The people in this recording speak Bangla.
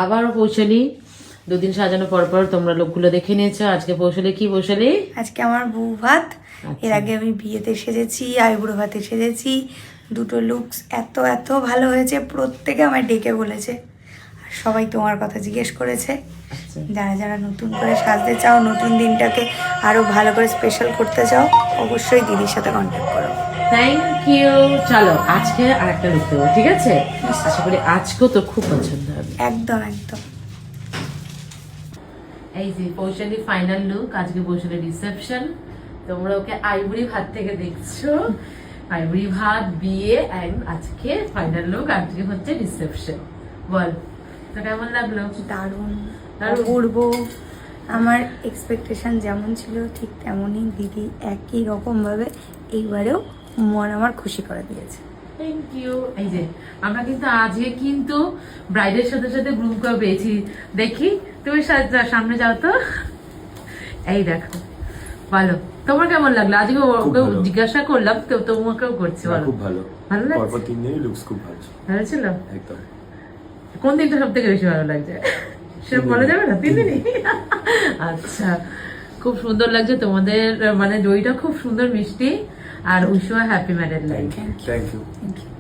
আবার পৌঁছালি। দুদিন সাজানো পর পর তোমরা লোকগুলো দেখে নিয়েছো। আজকে পৌঁছালি, কি পৌঁছালি? আজকে আমার বউ ভাত। আচ্ছা। এর আগে আমি বিয়েতে সেজেছি, আইবুড়ো ভাতে সেজেছি। দুটো লুকস এত এত ভালো হয়েছে, প্রত্যেকে আমায় ডেকে বলেছে। আর সবাই তোমার কথা জিজ্ঞেস করেছে। আচ্ছা। যারা যারা নতুন করে সাজতে চাও, নতুন দিনটাকে আরো ভালো করে স্পেশাল করতে চাও, অবশ্যই দিদির সাথে কন্ট্যাক্ট করো। Thank you. চলো আজকে আর একটা লুক দেবো, ঠিক আছে? আশা করি আজকেও তো খুব পছন্দ হবে। একদম একদম। এই যে পৌঁছালি ফাইনাল লুক। আজকে পৌঁছালি রিসেপশন। তোমরা ওকে আইবুড়ি ভাত থেকে দেখছো। আইবুড়ি ভাত, বিয়ে, and আজকে ফাইনাল লুক। আজকে হচ্ছে রিসেপশন। বল তো কেমন লাগলো? দারুণ, দারুণ। অপূর্ব। আমার এক্সপেকটেশন যেমন ছিল ঠিক তেমনই দিদি একই রকমভাবে এইবারেও মন আমার খুশি করে দিয়েছে। Thank you. এই যে আমরা কিন্তু আজকে কিন্তু ব্রাইডের সাথে সাথে গ্রুমকেও পেয়েছি। দেখি তুমি সামনে যাও তো। এই দেখো, বলো তোমার কেমন লাগলো? আজকে ওকে ভালো। জিজ্ঞাসা করলাম, তো তোমাকেও করছি। বলো, খুব ভালো। ভালো লাগছে? পরপর 3 দিনই লুকস খুব ভালো ছিল। ভালো ছিল? একদম। কোন দিনটা সব থেকে বেশি ভালো লাগছে সেটা বলা যাবে না? 3 দিনই? আচ্ছা, খুব সুন্দর লাগছে তোমাদের, মানে দইটা খুব সুন্দর মিষ্টি। আর wish you a happy married life. Thank you. Thank you.